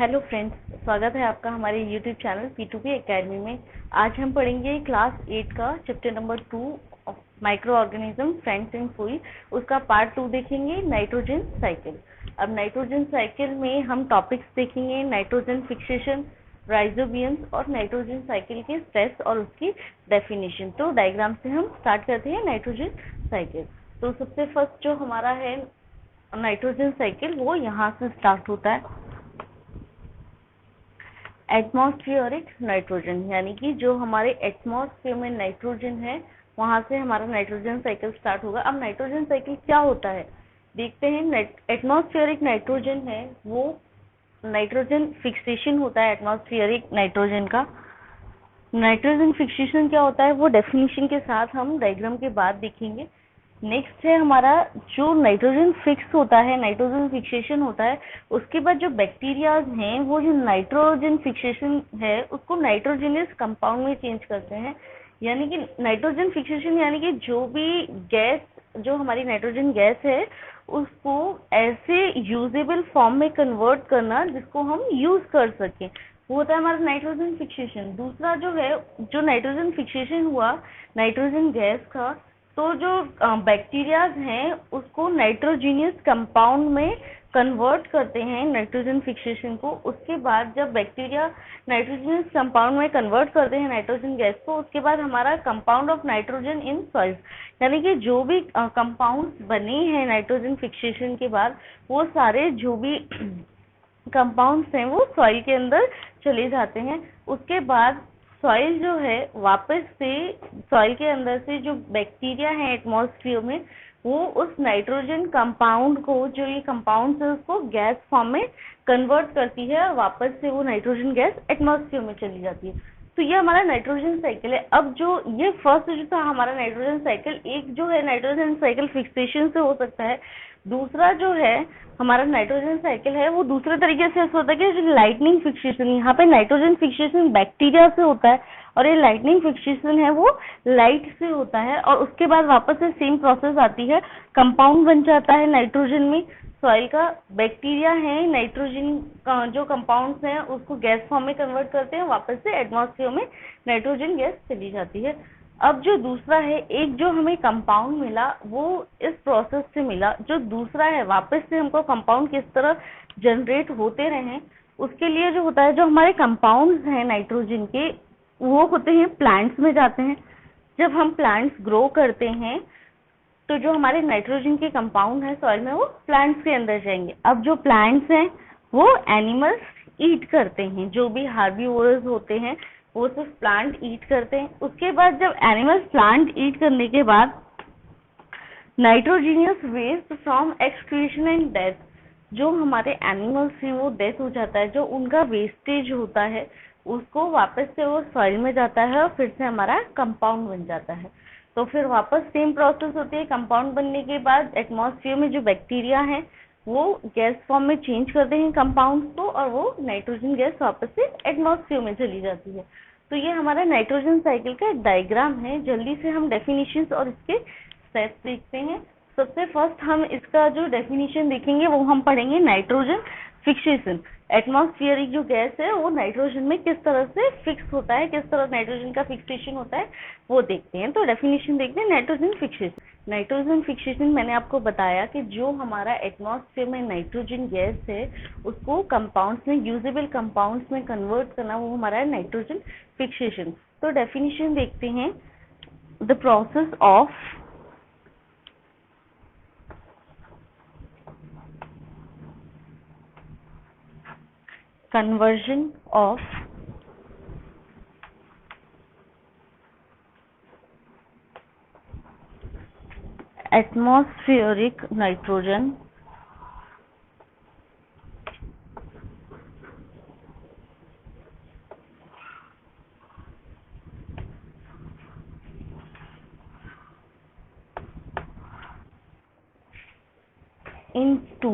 Hello friends, स्वागत है आपका हमारे यूट्यूब चैनल P2P एकेडमी में। आज हम पढ़ेंगे क्लास 8 का chapter number 2 micro organism friends इन फूड। उसका पार्ट 2 देखेंगे, नाइट्रोजन साइकिल। अब नाइट्रोजन साइकिल में हम टॉपिक्स देखेंगे, नाइट्रोजन फिक्सेशन, राइजोबियम्स और नाइट्रोजन साइकिल के स्टेप्स और उसकी डेफिनेशन। तो डायग्राम से हम स्टार्ट करते हैं नाइट्रोजन साइकिल। तो सबसे फर्स्ट जो हमारा है नाइट्रोजन साइकिल, वो यहाँ से स्टार्ट होता है। एटमॉस्फेरिक नाइट्रोजन, यानी कि जो हमारे एटमॉस्फेयर में नाइट्रोजन है वहां से हमारा नाइट्रोजन साइकिल स्टार्ट होगा। अब नाइट्रोजन साइकिल क्या होता है देखते हैं। एटमॉस्फेरिक नाइट्रोजन है वो नाइट्रोजन फिक्सेशन होता है। एटमॉस्फेरिक नाइट्रोजन का नाइट्रोजन फिक्सेशन क्या होता है वो डेफिनेशन के साथ हम डायग्राम के बाद देखेंगे। नेक्स्ट है हमारा जो नाइट्रोजन फिक्स होता है, नाइट्रोजन फिक्सेशन होता है, उसके बाद जो बैक्टीरियाज हैं वो जो नाइट्रोजन फिक्सेशन है उसको नाइट्रोजनस कंपाउंड में चेंज करते हैं। यानी कि नाइट्रोजन फिक्सेशन यानी कि जो भी गैस, जो हमारी नाइट्रोजन गैस है उसको ऐसे यूजेबल फॉर्म में कन्वर्ट करना जिसको हम यूज कर सकें, वो होता है हमारा नाइट्रोजन फिक्सेशन। दूसरा जो है, जो नाइट्रोजन फिक्सेशन हुआ नाइट्रोजन गैस का, तो जो बैक्टीरियाज हैं उसको नाइट्रोजीनियस कंपाउंड में कन्वर्ट करते हैं नाइट्रोजन फिक्सेशन को। उसके बाद जब बैक्टीरिया नाइट्रोजीनियस कंपाउंड में कन्वर्ट करते हैं नाइट्रोजन गैस को, उसके बाद हमारा compound of nitrogen in soils, यानी कि जो भी कंपाउंड्स बने हैं नाइट्रोजन फिक्सेशन के बाद, वो सारे जो भी कंपाउंड्स हैं वो सॉइल के अंदर चले जाते हैं। उसके बाद सॉइल जो है वापस से सॉइल के अंदर से जो बैक्टीरिया है एटमॉस्फेयर में, वो उस नाइट्रोजन कंपाउंड को, जो ये कंपाउंड है उसको गैस फॉर्म में कन्वर्ट करती है और वापस से वो नाइट्रोजन गैस एटमॉस्फेयर में चली जाती है। तो ये हमारा नाइट्रोजन साइकिल है। अब जो ये फर्स्ट जो था हमारा नाइट्रोजन साइकिल, एक जो है नाइट्रोजन साइकिल फिक्सेशन से हो सकता है, दूसरा जो है हमारा नाइट्रोजन साइकिल है वो दूसरे तरीके से होता है कि जो लाइटनिंग फिक्सेशन, यहाँ पे नाइट्रोजन फिक्सेशन बैक्टीरिया से होता है और ये लाइटनिंग फिक्सेशन है वो लाइट से होता है। और उसके बाद वापस से सेम प्रोसेस आती है, कंपाउंड बन जाता है नाइट्रोजन में सॉइल का। बैक्टीरिया है नाइट्रोजन जो कंपाउंड्स हैं उसको गैस फॉर्म में कन्वर्ट करते हैं, वापस से एटमॉस्फेयर में नाइट्रोजन गैस चली जाती है। अब जो दूसरा है, एक जो हमें कंपाउंड मिला वो इस प्रोसेस से मिला, जो दूसरा है वापस से हमको कंपाउंड किस तरह जनरेट होते रहे, उसके लिए जो होता है, जो हमारे कंपाउंड्स हैं नाइट्रोजन के वो होते हैं प्लांट्स में जाते हैं। जब हम प्लांट्स ग्रो करते हैं तो जो हमारे नाइट्रोजन के कंपाउंड है सॉइल में वो प्लांट्स के अंदर जाएंगे। अब जो प्लांट्स हैं वो एनिमल्स ईट करते हैं, जो भी हार्बीवोरस होते हैं वो सिर्फ प्लांट ईट करते हैं। उसके बाद जब एनिमल्स प्लांट ईट करने के बाद nitrogenous waste from excretion and death, जो हमारे एनिमल्स हैं वो डेथ हो जाता है, जो उनका वेस्टेज होता है उसको वापस से वो सॉइल में जाता है और फिर से हमारा कंपाउंड बन जाता है। तो फिर वापस सेम प्रोसेस होती है। कंपाउंड बनने के बाद एटमॉस्फेयर में जो बैक्टीरिया है वो गैस फॉर्म में चेंज करते हैं कंपाउंड को और वो नाइट्रोजन गैस वापस से एटमॉस्फेयर में चली जाती है। तो ये हमारा नाइट्रोजन साइकिल का डायग्राम है। जल्दी से हम डेफिनेशंस और इसके स्टेप्स देखते हैं। सबसे फर्स्ट हम इसका जो डेफिनेशन देखेंगे वो हम पढ़ेंगे नाइट्रोजन फिक्सेशन। एटमॉस्फेरिक जो गैस है वो नाइट्रोजन में किस तरह से फिक्स होता है, किस तरह नाइट्रोजन का फिक्सेशन होता है वो देखते हैं। तो डेफिनेशन देखते हैं नाइट्रोजन फिक्सेशन। नाइट्रोजन फिक्सेशन मैंने आपको बताया कि जो हमारा एटमॉस्फेयर में नाइट्रोजन गैस है उसको कंपाउंड्स में, यूजेबल कंपाउंड्स में कन्वर्ट करना, वो हमारा नाइट्रोजन फिक्सेशन। तो डेफिनेशन देखते हैं, the process of conversion of atmospheric nitrogen into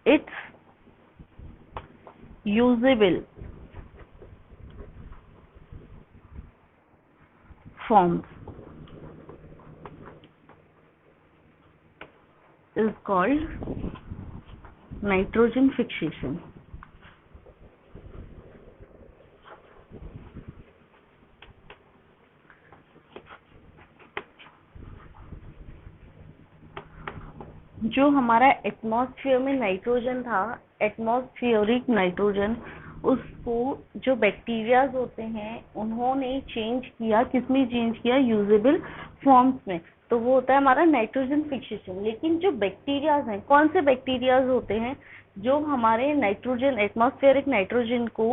its usable forms is called nitrogen fixation. जो हमारा एटमॉस्फेयर में नाइट्रोजन था, एटमॉस्फेरिक नाइट्रोजन, उसको जो बैक्टीरियाज होते हैं उन्होंने चेंज किया, किसमें चेंज किया, यूजेबल फॉर्म्स में, तो वो होता है हमारा नाइट्रोजन फिक्सेशन। लेकिन जो बैक्टीरियाज हैं, कौन से बैक्टीरियाज होते हैं जो हमारे नाइट्रोजन, एटमॉस्फेरिक नाइट्रोजन को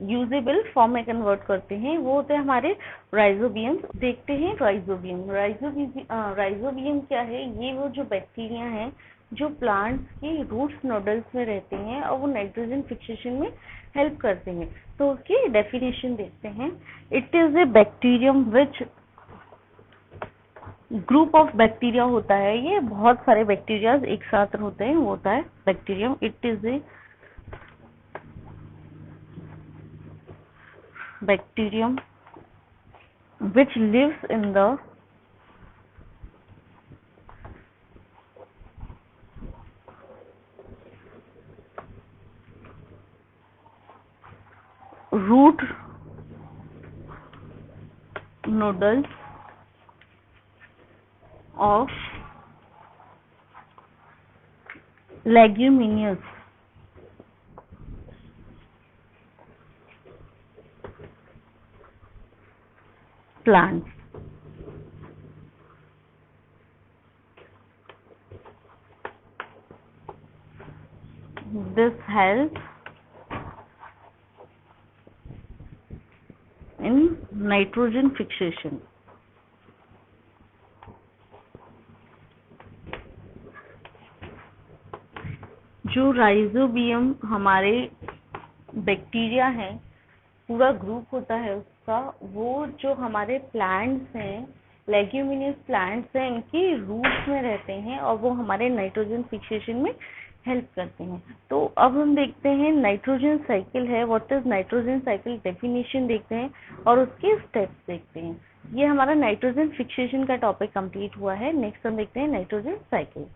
यूजेबल फॉर्म में कन्वर्ट करते हैं, वो होते हैं हमारे राइजोबियम। देखते हैं राइजोबियम। राइजोबियम क्या है, ये वो जो बैक्टीरिया हैं जो प्लांट्स के रूट्स नोडल्स में रहते हैं और वो नाइट्रोजन फिक्सेशन में हेल्प करते हैं। तो उसकी डेफिनेशन देखते हैं। It is a bacterium which, group of bacteria होता है, ये बहुत सारे बैक्टीरिया एक साथ होते हैं, वो होता है bacterium. It is a bacterium which lives in the root nodules of leguminous plants. This helps in nitrogen fixation. जो राइजोबियम हमारे बैक्टीरिया हैं, पूरा ग्रुप होता है उसका, वो जो हमारे प्लांट्स हैं, लेग्यूमिनियस प्लांट्स हैं, इनके रूट्स में रहते हैं और वो हमारे नाइट्रोजन फिक्सेशन में हेल्प करते हैं। तो अब हम देखते हैं नाइट्रोजन साइकिल है, what is nitrogen cycle, definition देखते हैं और उसके स्टेप्स देखते हैं। ये हमारा नाइट्रोजन फिक्सेशन का टॉपिक कंप्लीट हुआ है। नेक्स्ट हम देखते हैं नाइट्रोजन साइकिल।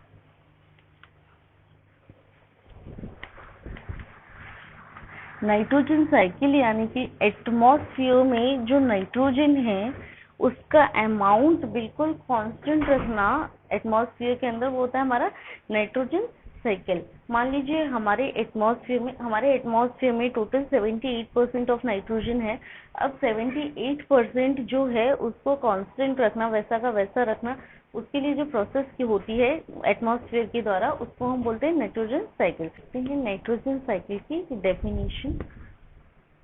नाइट्रोजन साइकिल यानी कि एटमॉस्फेयर में जो नाइट्रोजन है उसका अमाउंट बिल्कुल कांस्टेंट रखना एटमॉस्फेयर के अंदर, वो होता है हमारा नाइट्रोजन साइकिल। मान लीजिए हमारे एटमॉस्फेयर में टोटल 78% ऑफ नाइट्रोजन है। अब 78% जो है उसको कांस्टेंट रखना, वैसा का वैसा रखना, उसके लिए जो प्रोसेस की होती है एटमॉस्फेयर के द्वारा, उसको हम बोलते हैं नाइट्रोजन साइकिल। देखते हैं नाइट्रोजन साइकिल की definition.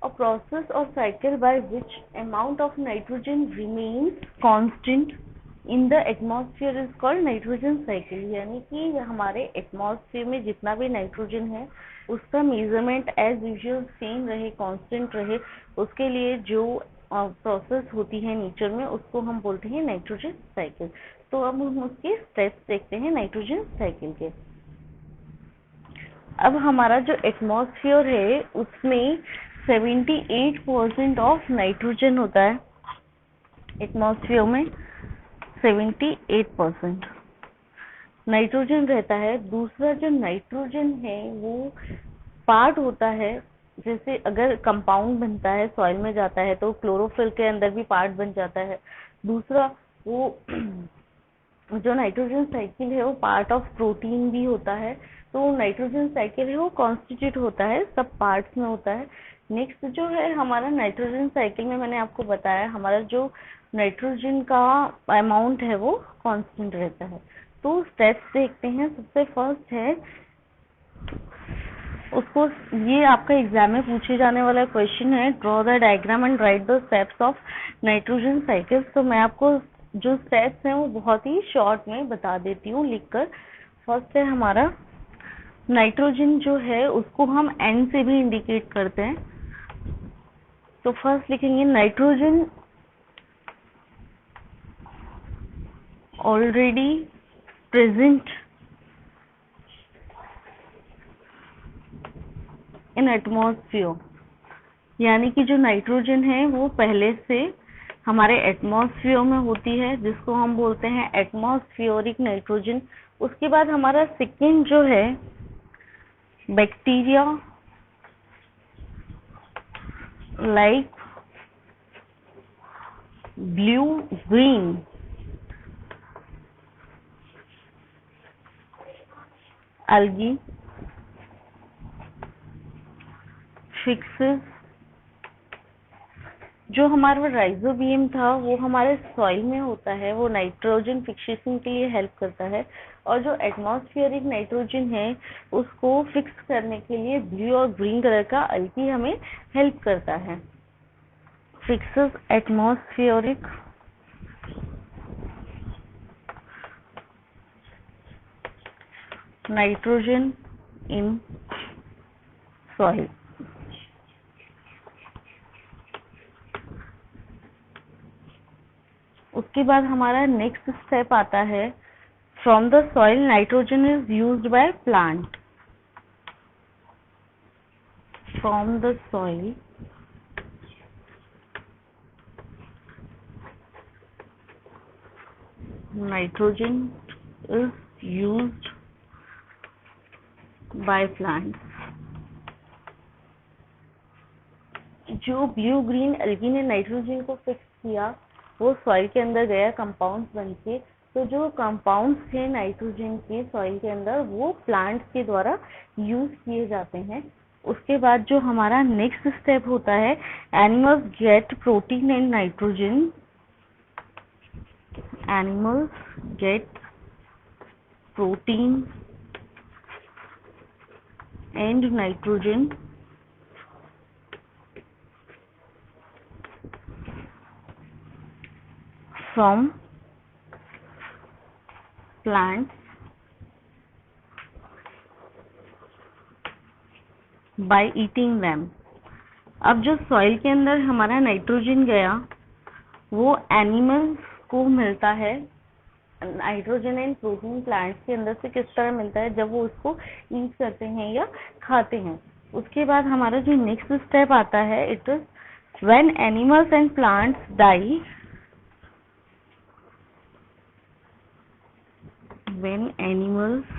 A process or cycle by which amount of nitrogen remains constant in the atmosphere is called nitrogen cycle। यानी कि हमारे एटमॉस्फेयर में जितना भी नाइट्रोजन है उसका मेजरमेंट एज यूजुअल सेम रहे, कांस्टेंट रहे, उसके लिए जो प्रोसेस होती है नेचर में, उसको हम बोलते हैं नाइट्रोजन साइकिल। तो अब हम उसके स्टेप्स देखते हैं नाइट्रोजन साइकिल के। अब हमारा जो एटमॉस्फेयर है उसमें 78% ऑफ नाइट्रोजन होता है। एटमॉस्फेयर में 78% नाइट्रोजन रहता है। दूसरा जो नाइट्रोजन है वो पार्ट होता है, जैसे अगर कंपाउंड बनता है, सॉइल में जाता है तो क्लोरोफिल के अंदर भी पार्ट बन जाता है। दूसरा वो जो नाइट्रोजन साइकिल है वो पार्ट ऑफ प्रोटीन भी होता है। तो नाइट्रोजन साइकिल है वो कॉन्स्टिट्यूट होता है, सब पार्ट्स में होता है। नेक्स्ट जो है हमारा नाइट्रोजन साइकिल में मैंने आपको बताया हमारा जो नाइट्रोजन का अमाउंट है वो कांस्टेंट रहता है। तो स्टेप्स देखते हैं। सबसे फर्स्ट है उसको, ये आपका एग्जाम में पूछे जाने वाला क्वेश्चन है, draw the diagram and right the steps of nitrogen cycle. तो मैं आपको जो स्टेप्स हैं वो बहुत ही शॉर्ट में बता देती हूँ लिखकर। फर्स्ट है हमारा नाइट्रोजन जो है उसको हम N से भी इंडिकेट करते हैं। तो फर्स्ट लिखेंगे nitrogen already present in atmosphere, यानी कि जो नाइट्रोजन है वो पहले से हमारे एटमॉस्फेयर में होती है, जिसको हम बोलते हैं एटमॉस्फेरिक नाइट्रोजन। उसके बाद हमारा सेकंड जो है bacteria like blue green algae fixes जो हमारा राइजोबियम था वो हमारे सॉइल में होता है, वो नाइट्रोजन फिक्सेशन के लिए हेल्प करता है, और जो एटमॉस्फेरिक नाइट्रोजन है उसको फिक्स करने के लिए ब्लू और ग्रीन कलर का अल्गी हमें हेल्प करता है। Fixes atmospheric nitrogen in soil. उसके बाद हमारा नेक्स्ट स्टेप आता है, from the soil nitrogen is used by plant. From the soil nitrogen is used by plant. जो ब्लू ग्रीन एल्गी ने नाइट्रोजन को फिक्स किया वो सॉइल के अंदर गया कंपाउंड्स बनके, तो जो कंपाउंड्स थे नाइट्रोजन के सॉइल के अंदर वो प्लांट्स के द्वारा यूज किए जाते हैं। उसके बाद जो हमारा नेक्स्ट स्टेप होता है, animals gate protein and nitrogen. Animals gate protein and nitrogen from plants by eating them। अब जो सॉइल के अंदर हमारा नाइट्रोजन गया वो एनिमल्स को मिलता है। नाइट्रोजन एंड प्रोटीन प्लांट्स के अंदर से किस तरह मिलता है, जब वो उसको ईट करते हैं या खाते हैं। उसके बाद हमारा जो नेक्स्ट स्टेप आता है, it is when animals and plants die. When animals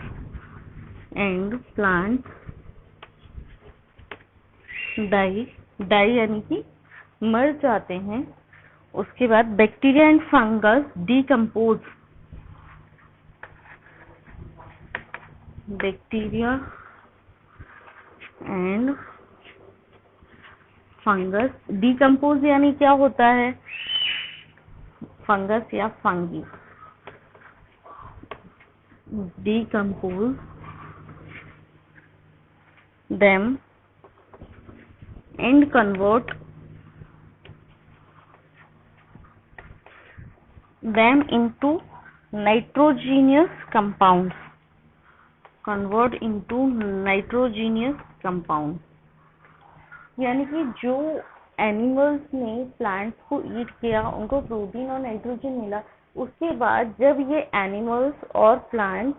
and plants die यानी कि मर जाते हैं, उसके बाद bacteria and fungus decompose. Bacteria and fungus decompose यानी क्या होता है, फंगस या fungi decompose them and convert them into nitrogenous compounds। convert into nitrogenous compound यानी कि जो एनिमल्स ने प्लांट्स को ईट किया उनको प्रोटीन और नाइट्रोजन मिला, उसके बाद जब ये एनिमल्स और प्लांट्स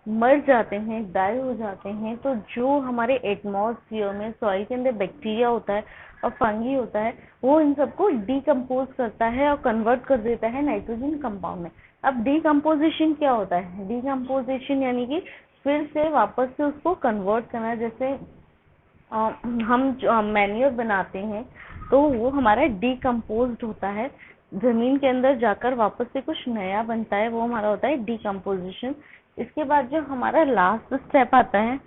मर जाते हैं, डाई हो जाते हैं, तो जो हमारे एटमॉस्फेयर में सॉइल के अंदर बैक्टीरिया होता है और फंगी होता है वो इन सबको डिकम्पोज करता है और कन्वर्ट कर देता है नाइट्रोजन कंपाउंड में। अब डिकम्पोजिशन क्या होता है, डिकम्पोजिशन यानी कि फिर से वापस से उसको कन्वर्ट करना। जैसे हम मैन्योर बनाते हैं तो वो हमारा डिकम्पोज्ड होता है, जमीन के अंदर जाकर वापस से कुछ नया बनता है, वो हमारा होता है डिकम्पोजिशन। इसके बाद जो हमारा लास्ट स्टेप आता है,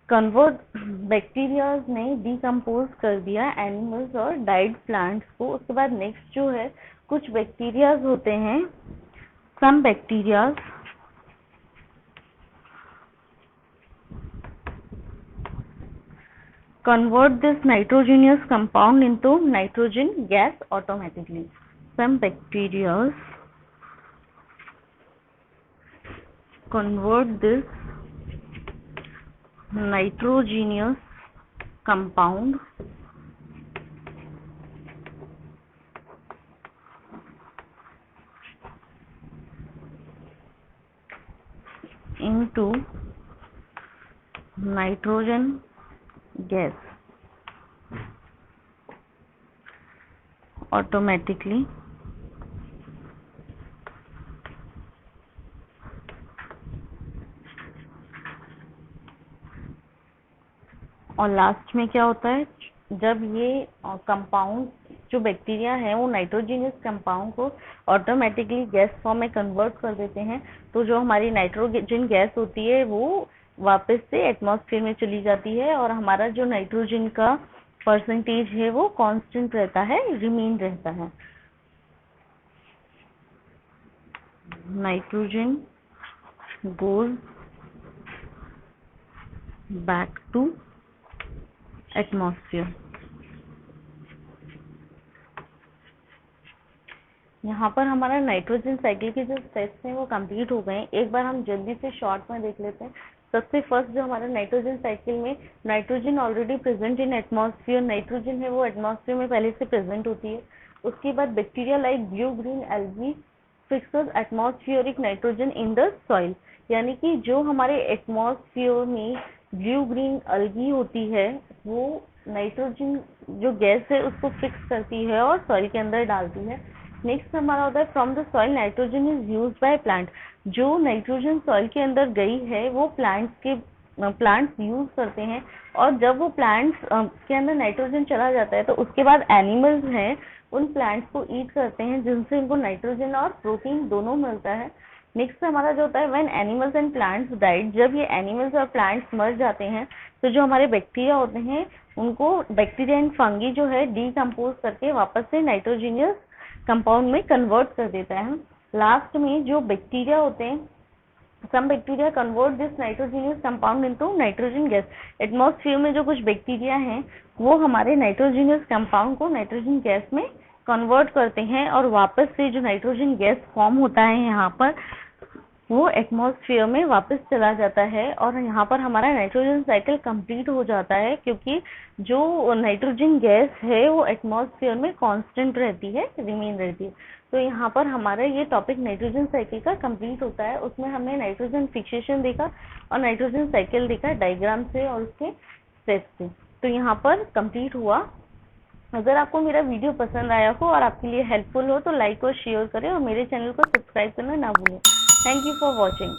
कन्वर्ट बैक्टीरिया ने डिकम्पोज कर दिया एनिमल्स और डाइड प्लांट्स को। उसके बाद नेक्स्ट जो है, कुछ बैक्टीरियाज होते हैं, सम bacterias convert this nitrogenous compound into nitrogen gas automatically। Some bacteria convert this nitrogenous compound into nitrogen gas automatically। और लास्ट में क्या होता है, जब ये कंपाउंड जो बैक्टीरिया है वो नाइट्रोजनस कंपाउंड को ऑटोमेटिकली गैस फॉर्म में कन्वर्ट कर देते हैं, तो जो हमारी नाइट्रोजन गैस होती है वो वापस से एटमॉस्फेयर में चली जाती है और हमारा जो नाइट्रोजन का परसेंटेज है वो कांस्टेंट रहता है, रिमेन रहता है। Nitrogen goes back to atmosphere। यहाँ पर हमारा नाइट्रोजन साइकिल के जो स्टेप्स हैं वो कंप्लीट हो गए हैं। एक बार हम जल्दी से शॉर्ट में देख लेते हैं। सबसे फर्स्ट जो हमारा नाइट्रोजन साइकिल में nitrogen already present in atmosphere, nitrogen है वो एटमॉस्फेयर में पहले से प्रेजेंट होती है। उसके बाद bacteria like blue green algae fixes atmospheric nitrogen in the soil, यानी कि जो हमारे एटमॉस्फेयर में ब्लू ग्रीन एल्गी होती है वो नाइट्रोजन जो गैस है उसको फिक्स करती है और सॉइल के अंदर डालती है। नेक्स्ट हमारा होता है from the soil nitrogen is use by plant. जो नाइट्रोजन सॉइल के अंदर गई है वो प्लांट्स यूज करते हैं, और जब वो प्लांट्स के अंदर नाइट्रोजन चला जाता है तो उसके बाद एनिमल्स हैं उन प्लांट्स को ईट करते हैं, जिनसे उनको नाइट्रोजन और प्रोटीन दोनों मिलता है। नेक्स्ट हमारा जो होता है when animals and plants died, जब ये एनिमल्स और प्लांट्स मर जाते हैं तो जो हमारे बैक्टीरिया होते हैं उनको बैक्टीरिया एंड फंगी जो है डीकम्पोज करके वापस से नाइट्रोजनियस कंपाउंड में कन्वर्ट कर देता है। लास्ट में जो बैक्टीरिया होते हैं, some bacteria convert this nitrogenous compound into nitrogen gas. Atmosphere में जो कुछ बैक्टीरिया हैं वो हमारे नाइट्रोजनियस कंपाउंड को नाइट्रोजन गैस में कन्वर्ट करते हैं और वापस से जो नाइट्रोजन गैस फॉर्म होता है यहाँ पर वो एटमॉस्फेयर में वापस चला जाता है, और यहाँ पर हमारा नाइट्रोजन साइकिल कंप्लीट हो जाता है, क्योंकि जो नाइट्रोजन गैस है वो एटमॉस्फेयर में कांस्टेंट रहती है, रिमेन रहती है। तो यहाँ पर हमारा ये टॉपिक नाइट्रोजन साइकिल का कंप्लीट होता है। उसमें हमने नाइट्रोजन फिक्सेशन देखा और नाइट्रोजन साइकिल देखा डायग्राम से और उसके स्टेप्स से। तो यहाँ पर कंप्लीट हुआ। अगर आपको मेरा वीडियो पसंद आया हो और आपके लिए हेल्पफुल हो तो लाइक और शेयर करें और मेरे चैनल को सब्सक्राइब करना ना भूलें। Thank you for watching.